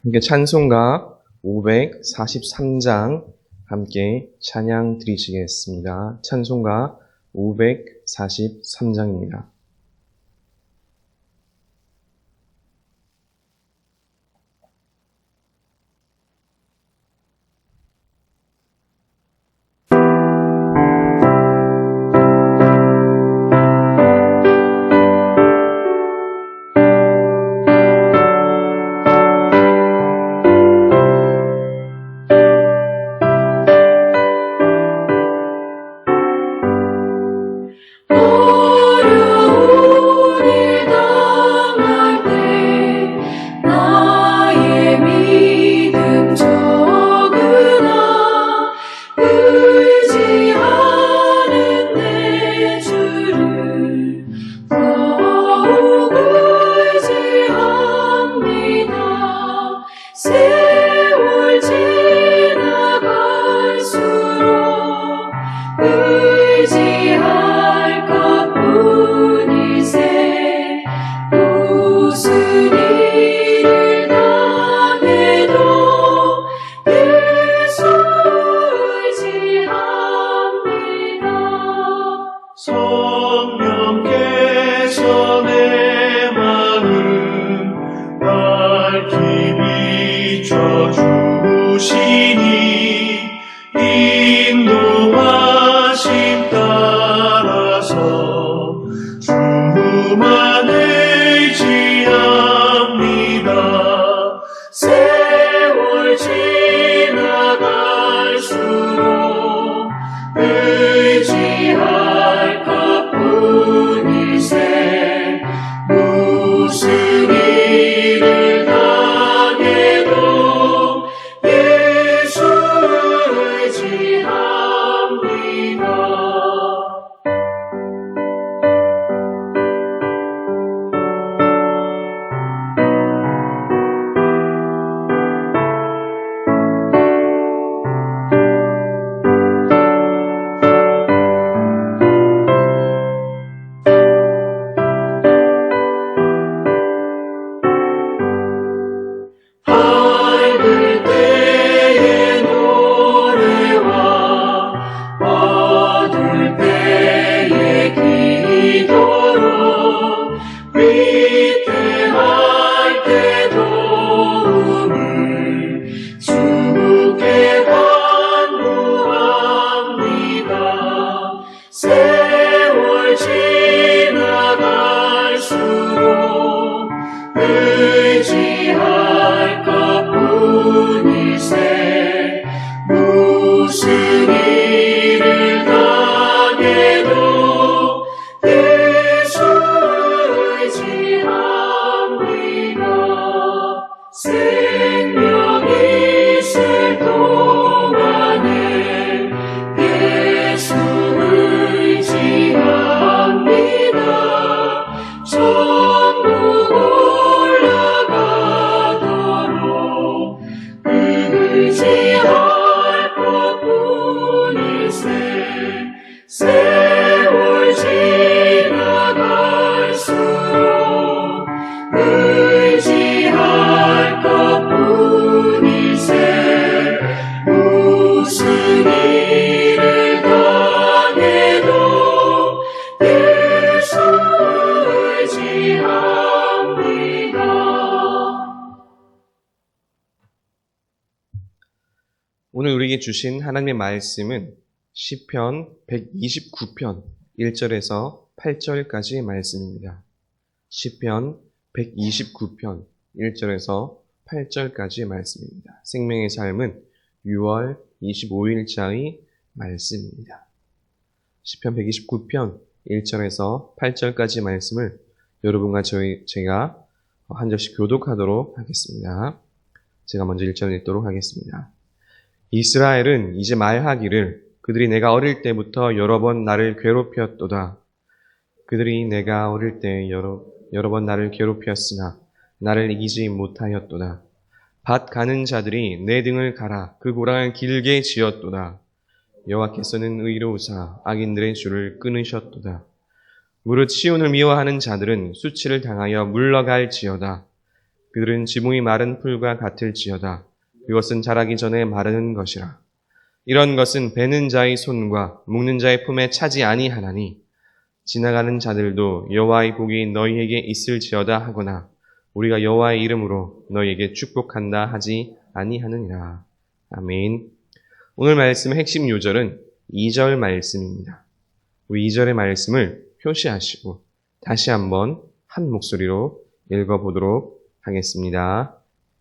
함께 찬송가 543장 함께 찬양 드리시겠습니다. 찬송가 543장입니다. 성령께서 내 마음 밝히 비춰주시니 인도하심 따라서 주만 의지합니다. 세월 지나갈수록 의지할 것뿐이세. 무슨 일을 당해도 예수 의지합니다. 밝을 때의 노래와 어두울 때의 기도로 위태할 때 도움을 주께 간구합니다. 세월 지나갈수록 의지할 것뿐이세. 무슨 일을 당해도 예수 의지합니다. 생명 있을 동안에 예수 의지합니다. 천국 올라가도록 의지할 것뿐이세. 세월 지나갈수록 의지할 것뿐이세. 무슨 일을 당해도 예수 의지합니다. 오늘 우리에게 주신 하나님의 말씀은 시편 129편 1절에서 8절까지의 말씀입니다. 시편 129편 1절에서 8절까지의 말씀입니다. 생명의 삶은 6월 25일자의 말씀입니다. 시편 129편 1절에서 8절까지의 말씀을 여러분과 제가 한 절씩 교독하도록 하겠습니다. 제가 먼저 1절 읽도록 하겠습니다. 이스라엘은 이제 말하기를 그들이 내가 어릴 때부터 여러 번 나를 괴롭혔도다. 그들이 내가 어릴 때 여러 번 나를 괴롭혔으나 나를 이기지 못하였도다. 밭 가는 자들이 내 등을 갈아 그 고랑을 길게 지었도다. 여호와께서는 의로우사 악인들의 줄을 끊으셨도다. 무릇 시온을 미워하는 자들은 수치를 당하여 물러갈지어다. 그들은 지붕이 마른 풀과 같을지어다. 그것은 자라기 전에 마르는 것이라. 이런 것은 베는 자의 손과 묶는 자의 품에 차지 아니하나니 지나가는 자들도 여호와의 복이 너희에게 있을지어다 하거나 우리가 여호와의 이름으로 너희에게 축복한다 하지 아니하느니라. 아멘. 오늘 말씀의 핵심 요절은 2절 말씀입니다. 우리 2절의 말씀을 표시하시고 다시 한번 한 목소리로 읽어보도록 하겠습니다.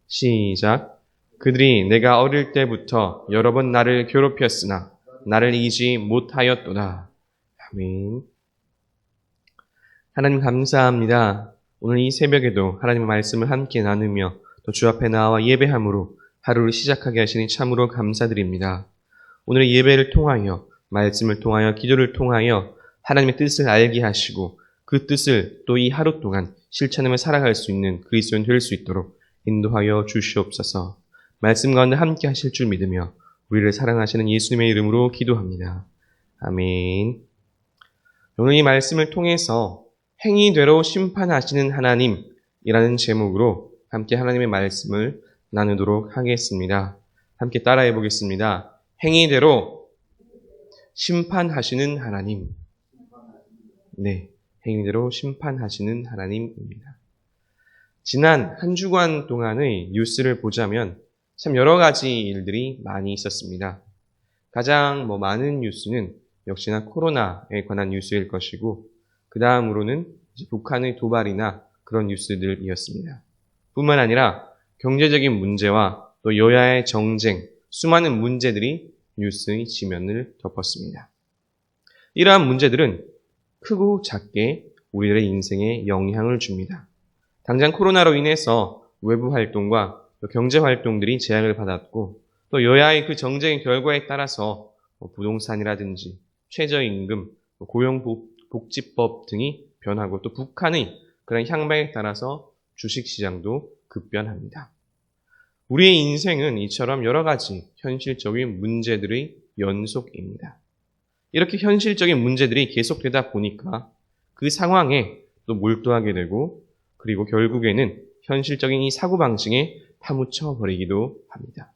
시작. 그들이 내가 어릴 때부터 여러 번 나를 괴롭혔으나 나를 이기지 못하였도다. 아멘. 하나님 감사합니다. 오늘 이 새벽에도 하나님의 말씀을 함께 나누며 또 주 앞에 나와 예배함으로 하루를 시작하게 하시니 참으로 감사드립니다. 오늘의 예배를 통하여 말씀을 통하여 기도를 통하여 하나님의 뜻을 알게 하시고 그 뜻을 또 이 하루 동안 실천하며 살아갈 수 있는 그리스도인 될 수 있도록 인도하여 주시옵소서. 말씀 가운데 함께 하실 줄 믿으며 우리를 사랑하시는 예수님의 이름으로 기도합니다. 아멘. 오늘 이 말씀을 통해서 행위대로 심판하시는 하나님이라는 제목으로 함께 하나님의 말씀을 나누도록 하겠습니다. 함께 따라해 보겠습니다. 행위대로 심판하시는 하나님. 네, 행위대로 심판하시는 하나님입니다. 지난 한 주간 동안의 뉴스를 보자면 참 여러 가지 일들이 많이 있었습니다. 가장 많은 뉴스는 역시나 코로나에 관한 뉴스일 것이고 그 다음으로는 북한의 도발이나 그런 뉴스들이었습니다. 뿐만 아니라 경제적인 문제와 또 여야의 정쟁, 수많은 문제들이 뉴스의 지면을 덮었습니다. 이러한 문제들은 크고 작게 우리들의 인생에 영향을 줍니다. 당장 코로나로 인해서 외부 활동과 또 경제 활동들이 제약을 받았고 또 여야의 그 정쟁의 결과에 따라서 부동산이라든지 최저임금, 고용복지법 등이 변하고 또 북한의 그런 향방에 따라서 주식시장도 급변합니다. 우리의 인생은 이처럼 여러 가지 현실적인 문제들의 연속입니다. 이렇게 현실적인 문제들이 계속되다 보니까 그 상황에 또 몰두하게 되고 그리고 결국에는 현실적인 이 사고방식에 파묻혀 버리기도 합니다.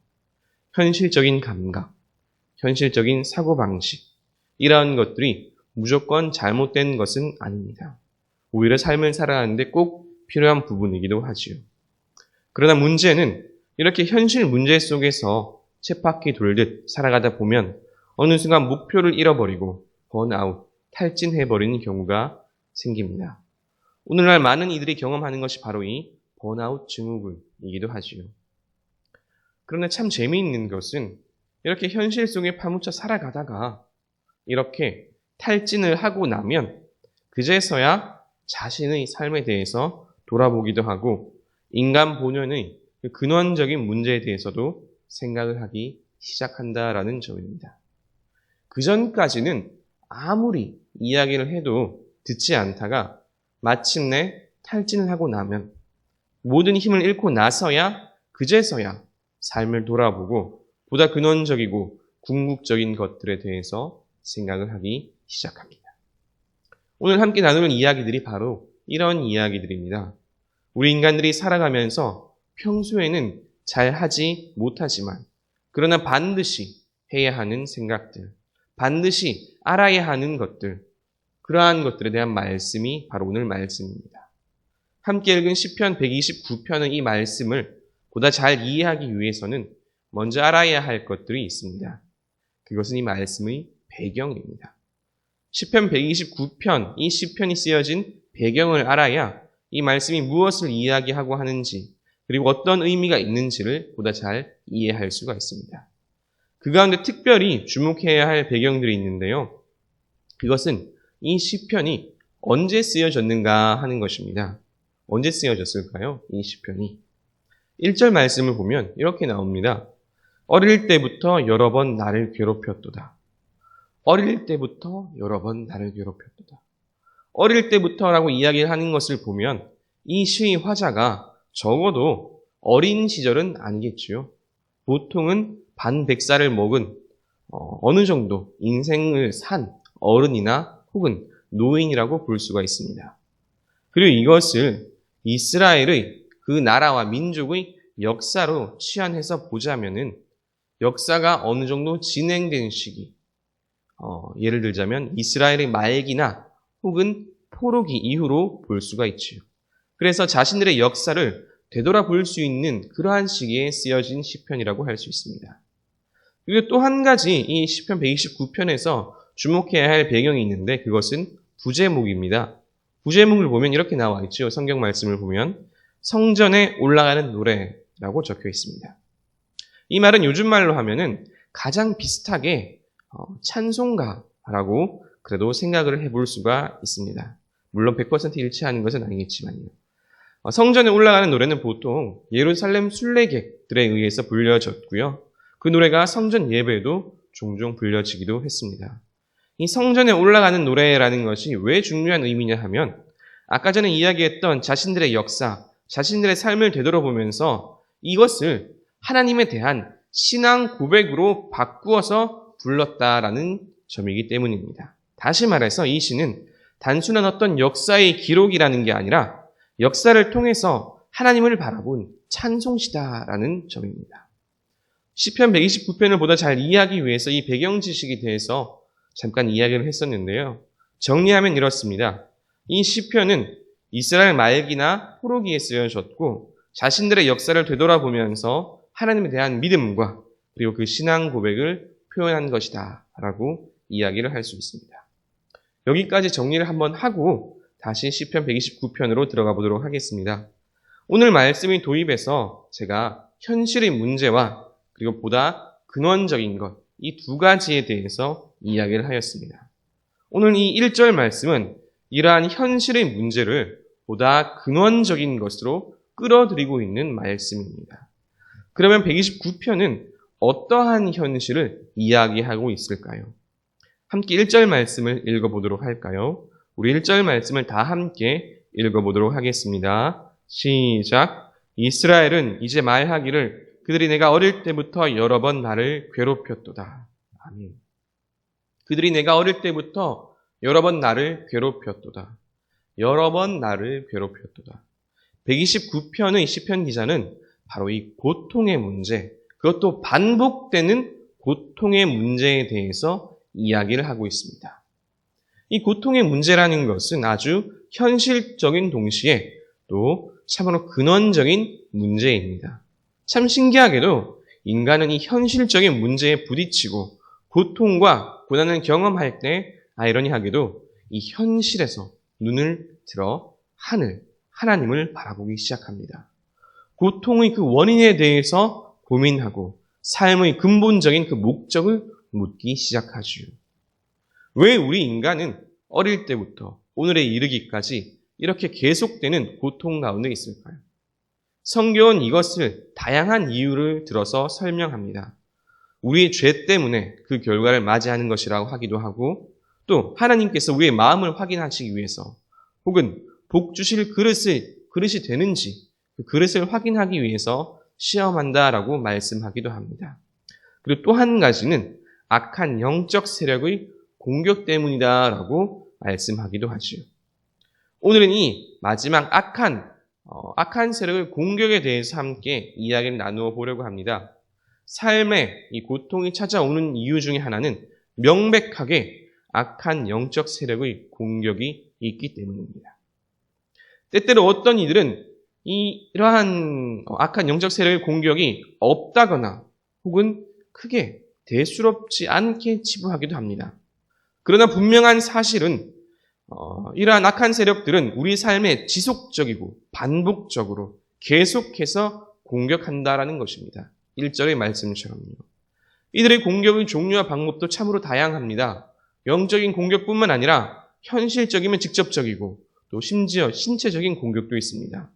현실적인 감각, 현실적인 사고방식, 이러한 것들이 무조건 잘못된 것은 아닙니다. 오히려 삶을 살아가는데 꼭 필요한 부분이기도 하지요. 그러나 문제는 이렇게 현실 문제 속에서 쳇바퀴 돌듯 살아가다 보면 어느 순간 목표를 잃어버리고 번아웃, 탈진해버리는 경우가 생깁니다. 오늘날 많은 이들이 경험하는 것이 바로 이 번아웃 증후군이기도 하지요. 그런데 참 재미있는 것은 이렇게 현실 속에 파묻혀 살아가다가 이렇게 탈진을 하고 나면 그제서야 자신의 삶에 대해서 돌아보기도 하고 인간 본연의 근원적인 문제에 대해서도 생각을 하기 시작한다라는 점입니다. 그전까지는 아무리 이야기를 해도 듣지 않다가 마침내 탈진을 하고 나면 모든 힘을 잃고 나서야 그제서야 삶을 돌아보고 보다 근원적이고 궁극적인 것들에 대해서 생각을 하기 시작합니다. 오늘 함께 나누는 이야기들이 바로 이런 이야기들입니다. 우리 인간들이 살아가면서 평소에는 잘 하지 못하지만 그러나 반드시 해야 하는 생각들, 반드시 알아야 하는 것들, 그러한 것들에 대한 말씀이 바로 오늘 말씀입니다. 함께 읽은 시편 129편의 이 말씀을 보다 잘 이해하기 위해서는 먼저 알아야 할 것들이 있습니다. 그것은 이 말씀의 배경입니다. 시편 129편, 이 시편이 쓰여진 배경을 알아야 이 말씀이 무엇을 이야기하고 하는지 그리고 어떤 의미가 있는지를 보다 잘 이해할 수가 있습니다. 그 가운데 특별히 주목해야 할 배경들이 있는데요. 그것은 이 시편이 언제 쓰여졌는가 하는 것입니다. 언제 쓰여졌을까요? 이 시편이. 1절 말씀을 보면 이렇게 나옵니다. 어릴 때부터 여러 번 나를 괴롭혔도다. 어릴 때부터 여러 번 나를 괴롭혔도다. 어릴 때부터라고 이야기를 하는 것을 보면 이 시의 화자가 적어도 어린 시절은 아니겠지요. 보통은 반백살을 먹은 어느 정도 인생을 산 어른이나 혹은 노인이라고 볼 수가 있습니다. 그리고 이것을 이스라엘의 그 나라와 민족의 역사로 치환해서 보자면은 역사가 어느 정도 진행된 시기, 예를 들자면 이스라엘의 말기나 혹은 포로기 이후로 볼 수가 있지요. 그래서 자신들의 역사를 되돌아볼 수 있는 그러한 시기에 쓰여진 시편이라고 할 수 있습니다. 그리고 또 한 가지 이 시편 129편에서 주목해야 할 배경이 있는데 그것은 부제목입니다. 부제목을 보면 이렇게 나와 있죠. 성경 말씀을 보면 성전에 올라가는 노래라고 적혀 있습니다. 이 말은 요즘 말로 하면은 가장 비슷하게 찬송가라고 그래도 생각을 해볼 수가 있습니다. 물론 100% 일치하는 것은 아니겠지만요. 성전에 올라가는 노래는 보통 예루살렘 순례객들에 의해서 불려졌고요. 그 노래가 성전 예배에도 종종 불려지기도 했습니다. 이 성전에 올라가는 노래라는 것이 왜 중요한 의미냐 하면 아까 전에 이야기했던 자신들의 역사, 자신들의 삶을 되돌아보면서 이것을 하나님에 대한 신앙 고백으로 바꾸어서 불렀다라는 점이기 때문입니다. 다시 말해서 이 시는 단순한 어떤 역사의 기록이라는 게 아니라 역사를 통해서 하나님을 바라본 찬송시다라는 점입니다. 시편 129편을 보다 잘 이해하기 위해서 이 배경 지식에 대해서 잠깐 이야기를 했었는데요. 정리하면 이렇습니다. 이 시편은 이스라엘 말기나 포로기에 쓰여졌고 자신들의 역사를 되돌아보면서 하나님에 대한 믿음과 그리고 그 신앙 고백을 표현한 것이다 라고 이야기를 할 수 있습니다. 여기까지 정리를 한번 하고 다시 시편 129편으로 들어가 보도록 하겠습니다. 오늘 말씀의 도입에서 제가 현실의 문제와 그리고 보다 근원적인 것, 이 두 가지에 대해서 이야기를 하였습니다. 오늘 이 1절 말씀은 이러한 현실의 문제를 보다 근원적인 것으로 끌어들이고 있는 말씀입니다. 그러면 129편은 어떠한 현실을 이야기하고 있을까요? 함께 1절 말씀을 읽어보도록 할까요? 우리 1절 말씀을 다 함께 읽어보도록 하겠습니다. 시작. 이스라엘은 이제 말하기를 그들이 내가 어릴 때부터 여러 번 나를 괴롭혔도다. 아멘. 그들이 내가 어릴 때부터 여러 번 나를 괴롭혔도다. 여러 번 나를 괴롭혔도다. 129편의 시편 기자는 바로 이 고통의 문제, 그것도 반복되는 고통의 문제에 대해서 이야기를 하고 있습니다. 이 고통의 문제라는 것은 아주 현실적인 동시에 또 참으로 근원적인 문제입니다. 참 신기하게도 인간은 이 현실적인 문제에 부딪히고 고통과 고난을 경험할 때 아이러니하게도 이 현실에서 눈을 들어 하나님을 바라보기 시작합니다. 고통의 그 원인에 대해서 고민하고 삶의 근본적인 그 목적을 묻기 시작하죠. 왜 우리 인간은 어릴 때부터 오늘에 이르기까지 이렇게 계속되는 고통 가운데 있을까요? 성경은 이것을 다양한 이유를 들어서 설명합니다. 우리의 죄 때문에 그 결과를 맞이하는 것이라고 하기도 하고 또 하나님께서 우리의 마음을 확인하시기 위해서 혹은 복 주실 그릇이 되는지 그 그릇을 확인하기 위해서 시험한다라고 말씀하기도 합니다. 그리고 또 한 가지는 악한 영적 세력의 공격 때문이다라고 말씀하기도 하죠. 오늘은 이 마지막 악한 세력의 공격에 대해서 함께 이야기를 나누어 보려고 합니다. 삶에 이 고통이 찾아오는 이유 중에 하나는 명백하게 악한 영적 세력의 공격이 있기 때문입니다. 때때로 어떤 이들은 이러한 악한 영적 세력의 공격이 없다거나 혹은 크게 대수롭지 않게 치부하기도 합니다. 그러나 분명한 사실은 이러한 악한 세력들은 우리 삶에 지속적이고 반복적으로 계속해서 공격한다라는 것입니다. 1절의 말씀처럼요. 이들의 공격의 종류와 방법도 참으로 다양합니다. 영적인 공격뿐만 아니라 현실적이면 직접적이고 또 심지어 신체적인 공격도 있습니다.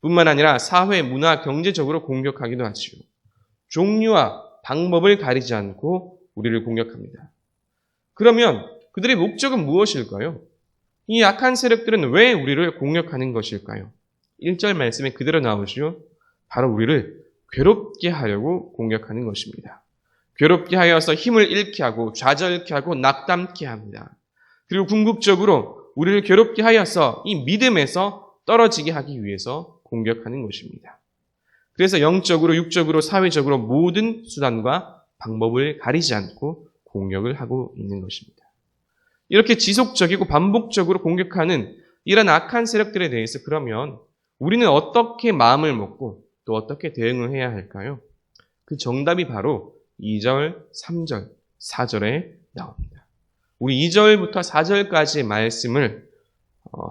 뿐만 아니라 사회, 문화, 경제적으로 공격하기도 하지요. 종류와 방법을 가리지 않고 우리를 공격합니다. 그러면 그들의 목적은 무엇일까요? 이 악한 세력들은 왜 우리를 공격하는 것일까요? 1절 말씀에 그대로 나오죠. 바로 우리를 괴롭게 하려고 공격하는 것입니다. 괴롭게 하여서 힘을 잃게 하고 좌절케 하고 낙담케 합니다. 그리고 궁극적으로 우리를 괴롭게 하여서 이 믿음에서 떨어지게 하기 위해서 공격하는 것입니다. 그래서 영적으로, 육적으로, 사회적으로 모든 수단과 방법을 가리지 않고 공격을 하고 있는 것입니다. 이렇게 지속적이고 반복적으로 공격하는 이런 악한 세력들에 대해서 그러면 우리는 어떻게 마음을 먹고 또 어떻게 대응을 해야 할까요? 그 정답이 바로 2절, 3절, 4절에 나옵니다. 우리 2절부터 4절까지의 말씀을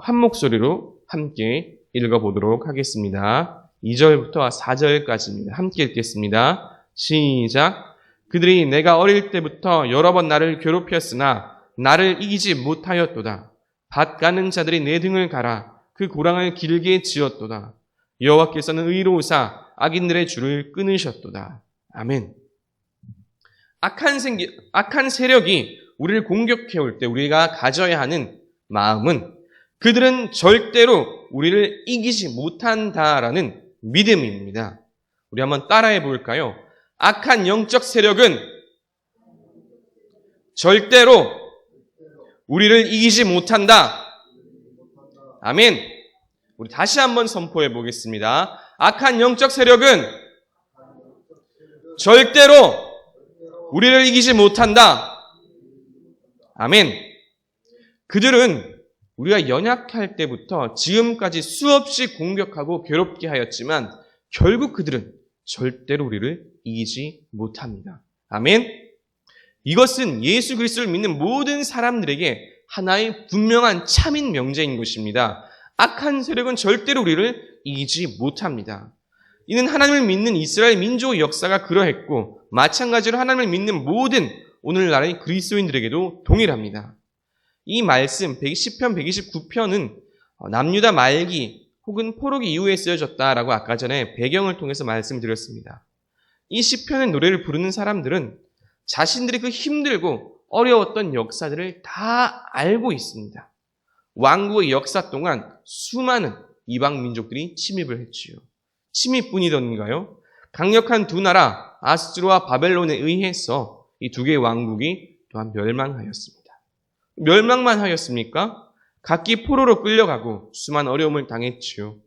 한 목소리로 함께 읽어보도록 하겠습니다. 2절부터 4절까지입니다. 함께 읽겠습니다. 시작. 그들이 내가 어릴 때부터 여러 번 나를 괴롭혔으나 나를 이기지 못하였도다. 밭 가는 자들이 내 등을 갈아 그 고랑을 길게 지었도다. 여호와께서는 의로우사 악인들의 줄을 끊으셨도다. 아멘. 악한 세력이 우리를 공격해올 때 우리가 가져야 하는 마음은 그들은 절대로 우리를 이기지 못한다라는 믿음입니다. 우리 한번 따라해 볼까요? 악한 영적 세력은 절대로 우리를 이기지 못한다. 아멘. 우리 다시 한번 선포해 보겠습니다. 악한 영적 세력은 절대로 우리를 이기지 못한다. 아멘. 그들은 우리가 연약할 때부터 지금까지 수없이 공격하고 괴롭게 하였지만 결국 그들은 절대로 우리를 이기지 못합니다. 아멘. 이것은 예수 그리스도를 믿는 모든 사람들에게 하나의 분명한 참인 명제인 것입니다. 악한 세력은 절대로 우리를 이기지 못합니다. 이는 하나님을 믿는 이스라엘 민족의 역사가 그러했고 마찬가지로 하나님을 믿는 모든 오늘날의 그리스도인들에게도 동일합니다. 이 말씀 10편 129편은 남유다 말기 혹은 포로기 이후에 쓰여졌다라고 아까 전에 배경을 통해서 말씀을 드렸습니다. 이 시편의 노래를 부르는 사람들은 자신들이 그 힘들고 어려웠던 역사들을 다 알고 있습니다. 왕국의 역사 동안 수많은 이방 민족들이 침입을 했지요. 침입뿐이던가요? 강력한 두 나라 아수르와 바벨론에 의해서 이 두 개의 왕국이 또한 멸망하였습니다. 멸망만 하였습니까? 각기 포로로 끌려가고 수많은 어려움을 당했지요.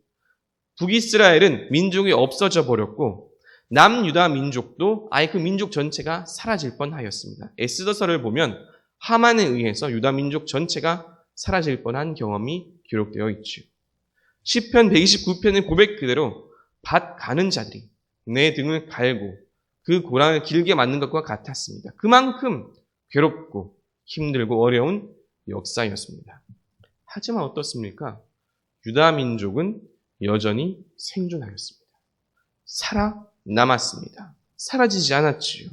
북이스라엘은 민족이 없어져 버렸고 남유다 민족도 아예 그 민족 전체가 사라질 뻔하였습니다. 에스더서를 보면 하만에 의해서 유다 민족 전체가 사라질 뻔한 경험이 기록되어 있지요. 시편 129편의 고백 그대로 밭 가는 자들이 내 등을 갈고 그 고랑을 길게 맞는 것과 같았습니다. 그만큼 괴롭고 힘들고 어려운 역사였습니다. 하지만 어떻습니까? 유다 민족은 여전히 생존하였습니다. 살아남았습니다. 사라지지 않았지요.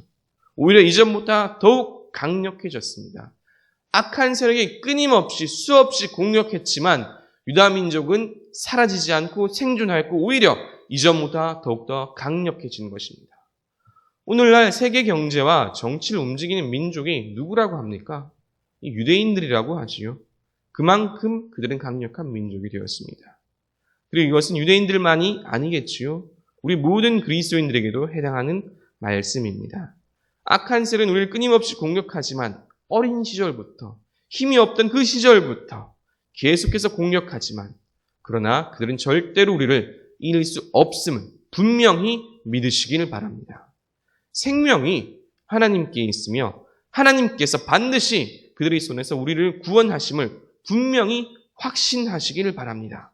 오히려 이전보다 더욱 강력해졌습니다. 악한 세력이 끊임없이 수없이 공격했지만 유다 민족은 사라지지 않고 생존하였고 오히려 이전보다 더욱더 강력해진 것입니다. 오늘날 세계 경제와 정치를 움직이는 민족이 누구라고 합니까? 유대인들이라고 하지요. 그만큼 그들은 강력한 민족이 되었습니다. 그리고 이것은 유대인들만이 아니겠지요. 우리 모든 그리스도인들에게도 해당하는 말씀입니다. 악한 세력은 우리를 끊임없이 공격하지만 어린 시절부터 힘이 없던 그 시절부터 계속해서 공격하지만 그러나 그들은 절대로 우리를 이길 수 없음을 분명히 믿으시기를 바랍니다. 생명이 하나님께 있으며 하나님께서 반드시 그들의 손에서 우리를 구원하심을 분명히 확신하시기를 바랍니다.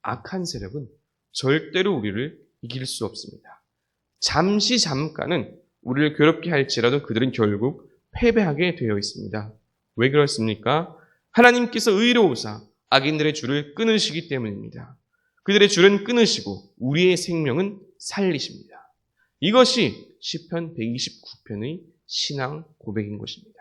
악한 세력은 절대로 우리를 이길 수 없습니다. 잠깐은 우리를 괴롭게 할지라도 그들은 결국 패배하게 되어 있습니다. 왜 그렇습니까? 하나님께서 의로우사 악인들의 줄을 끊으시기 때문입니다. 그들의 줄은 끊으시고 우리의 생명은 살리십니다. 이것이 시편 129편의 신앙 고백인 것입니다.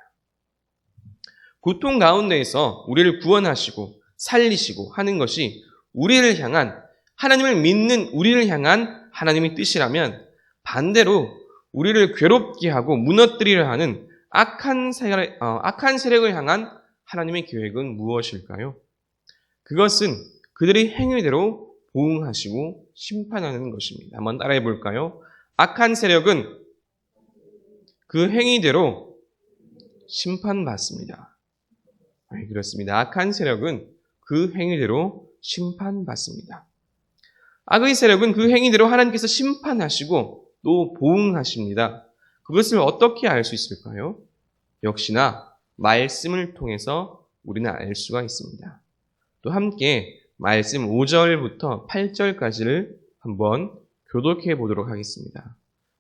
고통 가운데에서 우리를 구원하시고 살리시고 하는 것이 우리를 향한 하나님을 믿는 우리를 향한 하나님의 뜻이라면 반대로 우리를 괴롭게 하고 무너뜨리려 하는 악한 세력을 향한 하나님의 계획은 무엇일까요? 그것은 그들의 행위대로 보응하시고 심판하는 것입니다. 한번 따라해 볼까요? 악한 세력은 그 행위대로 심판받습니다. 네, 그렇습니다. 악한 세력은 그 행위대로 심판받습니다. 악의 세력은 그 행위대로 하나님께서 심판하시고 또 보응하십니다. 그것을 어떻게 알 수 있을까요? 역시나 말씀을 통해서 우리는 알 수가 있습니다. 또 함께 말씀 5절부터 8절까지를 한번 교독해 보도록 하겠습니다.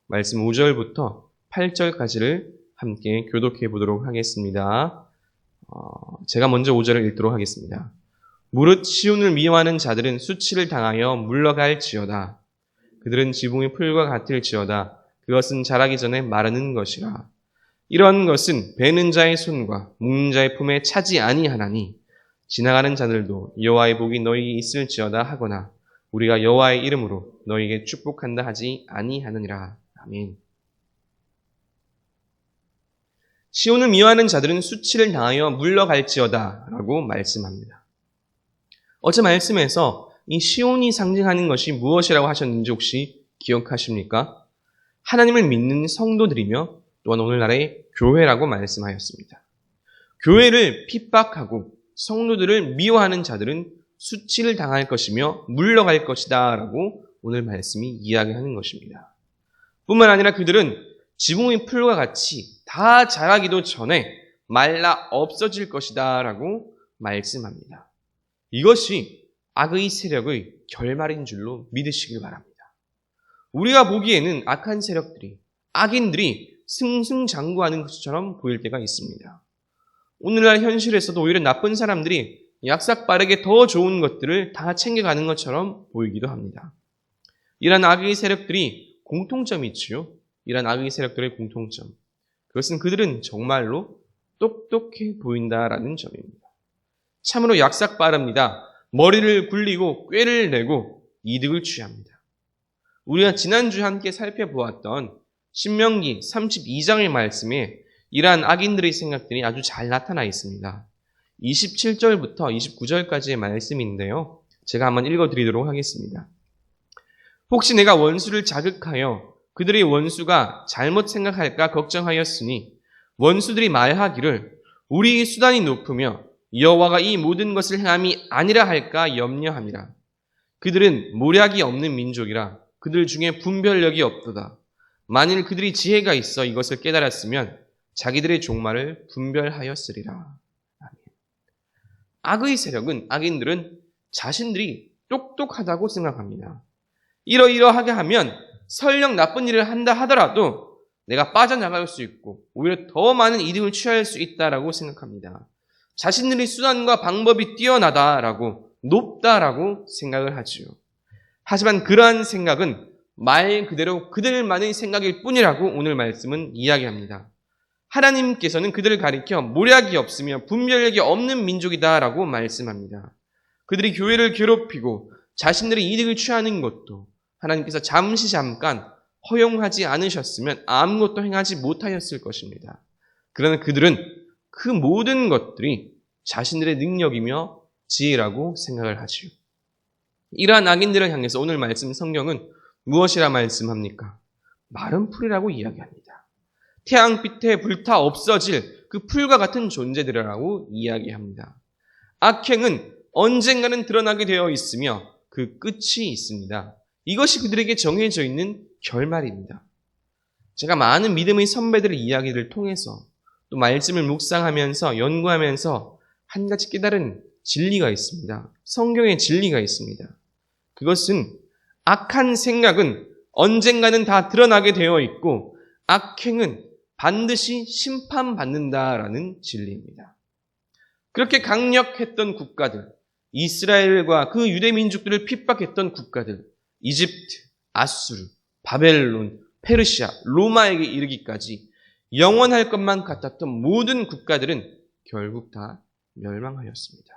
말씀 5절부터 8절까지를 함께 교독해 보도록 하겠습니다. 제가 먼저 5절을 읽도록 하겠습니다. 무릇 시온을 미워하는 자들은 수치를 당하여 물러갈지어다. 그들은 지붕의 풀과 같을지어다. 그것은 자라기 전에 마르는 것이라. 이런 것은 베는 자의 손과 묶는 자의 품에 차지 아니하나니 지나가는 자들도 여호와의 복이 너희에게 있을지어다 하거나 우리가 여호와의 이름으로 너희에게 축복한다 하지 아니하느니라. 아멘. 시온을 미워하는 자들은 수치를 당하여 물러갈지어다 라고 말씀합니다. 어제 말씀에서 이 시온이 상징하는 것이 무엇이라고 하셨는지 혹시 기억하십니까? 하나님을 믿는 성도들이며 또한 오늘날의 교회라고 말씀하였습니다. 교회를 핍박하고 성도들을 미워하는 자들은 수치를 당할 것이며 물러갈 것이다 라고 오늘 말씀이 이야기하는 것입니다. 뿐만 아니라 그들은 지붕의 풀과 같이 다 자라기도 전에 말라 없어질 것이다 라고 말씀합니다. 이것이 악의 세력의 결말인 줄로 믿으시길 바랍니다. 우리가 보기에는 악한 세력들이, 악인들이 승승장구하는 것처럼 보일 때가 있습니다. 오늘날 현실에서도 오히려 나쁜 사람들이 약삭빠르게 더 좋은 것들을 다 챙겨가는 것처럼 보이기도 합니다. 이런 악의 세력들이 공통점이 있지요. 이런 악의 세력들의 공통점. 그것은 그들은 정말로 똑똑해 보인다라는 점입니다. 참으로 약삭빠릅니다. 머리를 굴리고 꾀를 내고 이득을 취합니다. 우리가 지난주에 함께 살펴보았던 신명기 32장의 말씀에 이러한 악인들의 생각들이 아주 잘 나타나 있습니다. 27절부터 29절까지의 말씀인데요. 제가 한번 읽어드리도록 하겠습니다. 혹시 내가 원수를 자극하여 그들의 원수가 잘못 생각할까 걱정하였으니 원수들이 말하기를 우리의 수단이 높으며 여호와가 이 모든 것을 행함이 아니라 할까 염려함이라. 그들은 모략이 없는 민족이라 그들 중에 분별력이 없도다. 만일 그들이 지혜가 있어 이것을 깨달았으면 자기들의 종말을 분별하였으리라. 아멘. 악의 세력은, 악인들은 자신들이 똑똑하다고 생각합니다. 이러이러하게 하면 설령 나쁜 일을 한다 하더라도 내가 빠져나갈 수 있고 오히려 더 많은 이득을 취할 수 있다라고 생각합니다. 자신들의 수단과 방법이 뛰어나다라고, 높다라고 생각을 하지요. 하지만 그러한 생각은 말 그대로 그들만의 생각일 뿐이라고 오늘 말씀은 이야기합니다. 하나님께서는 그들을 가리켜 모략이 없으며 분별력이 없는 민족이다라고 말씀합니다. 그들이 교회를 괴롭히고 자신들의 이득을 취하는 것도 하나님께서 잠깐 허용하지 않으셨으면 아무것도 행하지 못하였을 것입니다. 그러나 그들은 그 모든 것들이 자신들의 능력이며 지혜라고 생각을 하지요. 이러한 악인들을 향해서 오늘 말씀 성경은 무엇이라 말씀합니까? 마른 풀이라고 이야기합니다. 태양빛에 불타 없어질 그 풀과 같은 존재들이라고 이야기합니다. 악행은 언젠가는 드러나게 되어 있으며 그 끝이 있습니다. 이것이 그들에게 정해져 있는 결말입니다. 제가 많은 믿음의 선배들의 이야기를 통해서 또 말씀을 묵상하면서 연구하면서 한 가지 깨달은 진리가 있습니다. 성경의 진리가 있습니다. 그것은 악한 생각은 언젠가는 다 드러나게 되어 있고 악행은 반드시 심판받는다라는 진리입니다. 그렇게 강력했던 국가들, 이스라엘과 그 유대 민족들을 핍박했던 국가들, 이집트, 아수르, 바벨론, 페르시아, 로마에게 이르기까지 영원할 것만 같았던 모든 국가들은 결국 다 멸망하였습니다.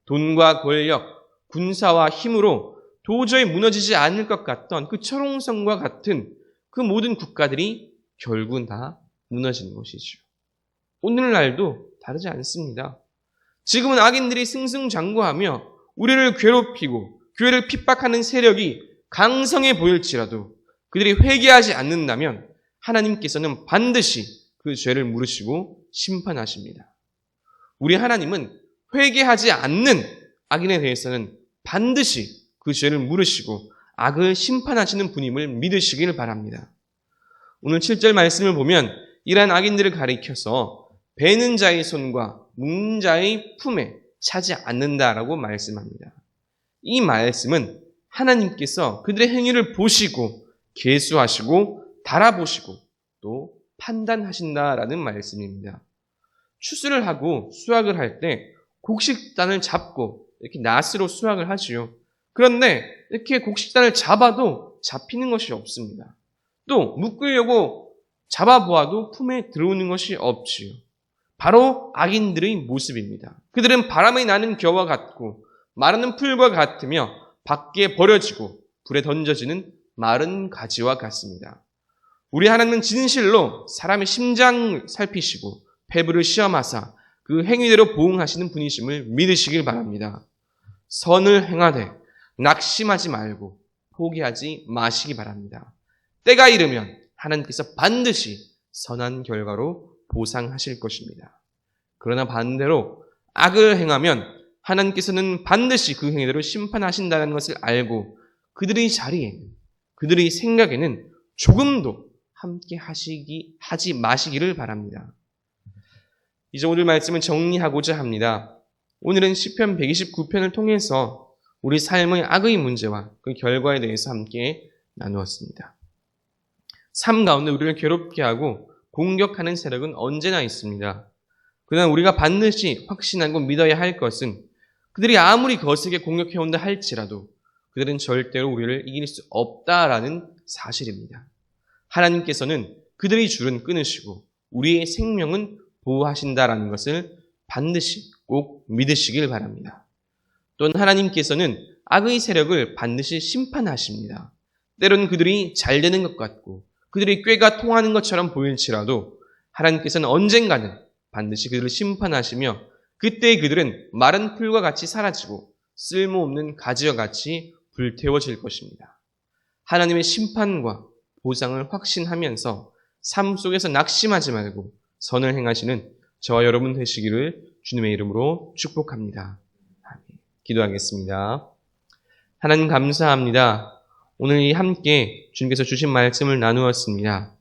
돈과 권력, 군사와 힘으로 도저히 무너지지 않을 것 같던 그 철옹성과 같은 그 모든 국가들이 결국은 다 무너지는 것이죠. 오늘날도 다르지 않습니다. 지금은 악인들이 승승장구하며 우리를 괴롭히고 교회를 핍박하는 세력이 강성해 보일지라도 그들이 회개하지 않는다면 하나님께서는 반드시 그 죄를 물으시고 심판하십니다. 우리 하나님은 회개하지 않는 악인에 대해서는 반드시 그 죄를 물으시고 악을 심판하시는 분임을 믿으시길 바랍니다. 오늘 7절 말씀을 보면 이러한 악인들을 가리켜서 베는 자의 손과 묶는 자의 품에 차지 않는다라고 말씀합니다. 이 말씀은 하나님께서 그들의 행위를 보시고 계수하시고 달아보시고 또 판단하신다라는 말씀입니다. 추수를 하고 수확을 할 때 곡식단을 잡고 이렇게 낫으로 수확을 하지요. 그런데 이렇게 곡식단을 잡아도 잡히는 것이 없습니다. 또 묶으려고 잡아보아도 품에 들어오는 것이 없지요. 바로 악인들의 모습입니다. 그들은 바람이 나는 겨와 같고 마르는 풀과 같으며 밖에 버려지고 불에 던져지는 마른 가지와 같습니다. 우리 하나님은 진실로 사람의 심장을 살피시고 폐부를 시험하사 그 행위대로 보응하시는 분이심을 믿으시길 바랍니다. 선을 행하되 낙심하지 말고 포기하지 마시기 바랍니다. 때가 이르면 하나님께서 반드시 선한 결과로 보상하실 것입니다. 그러나 반대로 악을 행하면 하나님께서는 반드시 그 행위대로 심판하신다는 것을 알고 그들의 자리에는, 그들의 생각에는 조금도 함께 하지 마시기를 바랍니다. 이제 오늘 말씀을 정리하고자 합니다. 오늘은 시편 129편을 통해서 우리 삶의 악의 문제와 그 결과에 대해서 함께 나누었습니다. 삶 가운데 우리를 괴롭게 하고 공격하는 세력은 언제나 있습니다. 그러나 우리가 반드시 확신하고 믿어야 할 것은 그들이 아무리 거세게 공격해온다 할지라도 그들은 절대로 우리를 이길 수 없다라는 사실입니다. 하나님께서는 그들의 줄은 끊으시고 우리의 생명은 보호하신다라는 것을 반드시 꼭 믿으시길 바랍니다. 또한 하나님께서는 악의 세력을 반드시 심판하십니다. 때로는 그들이 잘 되는 것 같고 그들이 꾀가 통하는 것처럼 보일지라도 하나님께서는 언젠가는 반드시 그들을 심판하시며 그때 그들은 마른 풀과 같이 사라지고 쓸모없는 가지와 같이 불태워질 것입니다. 하나님의 심판과 보상을 확신하면서 삶 속에서 낙심하지 말고 선을 행하시는 저와 여러분 되시기를 주님의 이름으로 축복합니다. 아멘. 기도하겠습니다. 하나님 감사합니다. 오늘 함께 주님께서 주신 말씀을 나누었습니다.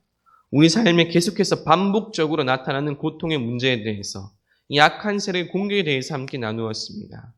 우리 삶에 계속해서 반복적으로 나타나는 고통의 문제에 대해서 이 악한 세력의 공격에 대해서 함께 나누었습니다.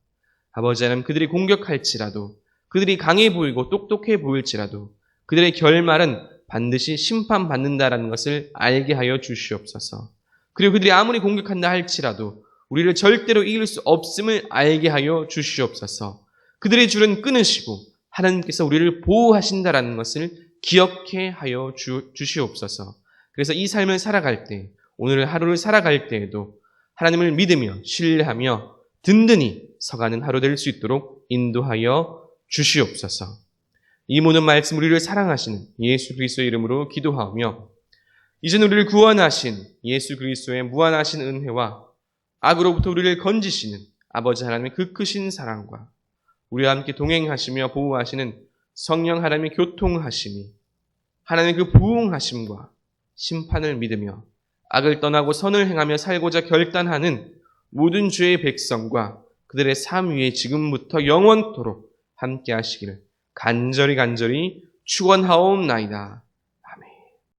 아버지 하나님, 그들이 공격할지라도 그들이 강해 보이고 똑똑해 보일지라도 그들의 결말은 반드시 심판받는다라는 것을 알게 하여 주시옵소서. 그리고 그들이 아무리 공격한다 할지라도 우리를 절대로 이길 수 없음을 알게 하여 주시옵소서. 그들의 줄은 끊으시고 하나님께서 우리를 보호하신다라는 것을 기억해 하여 주시옵소서. 그래서 이 삶을 살아갈 때, 오늘 하루를 살아갈 때에도 하나님을 믿으며 신뢰하며 든든히 서가는 하루 될 수 있도록 인도하여 주시옵소서. 이 모든 말씀 우리를 사랑하시는 예수 그리스도의 이름으로 기도하며 이제는 우리를 구원하신 예수 그리스도의 무한하신 은혜와 악으로부터 우리를 건지시는 아버지 하나님의 그 크신 사랑과 우리와 함께 동행하시며 보호하시는 성령 하나님의 교통하심이 하나님의 그 부흥하심과 심판을 믿으며 악을 떠나고 선을 행하며 살고자 결단하는 모든 주의 백성과 그들의 삶 위에 지금부터 영원토록 함께 하시기를 간절히 축원하옵나이다.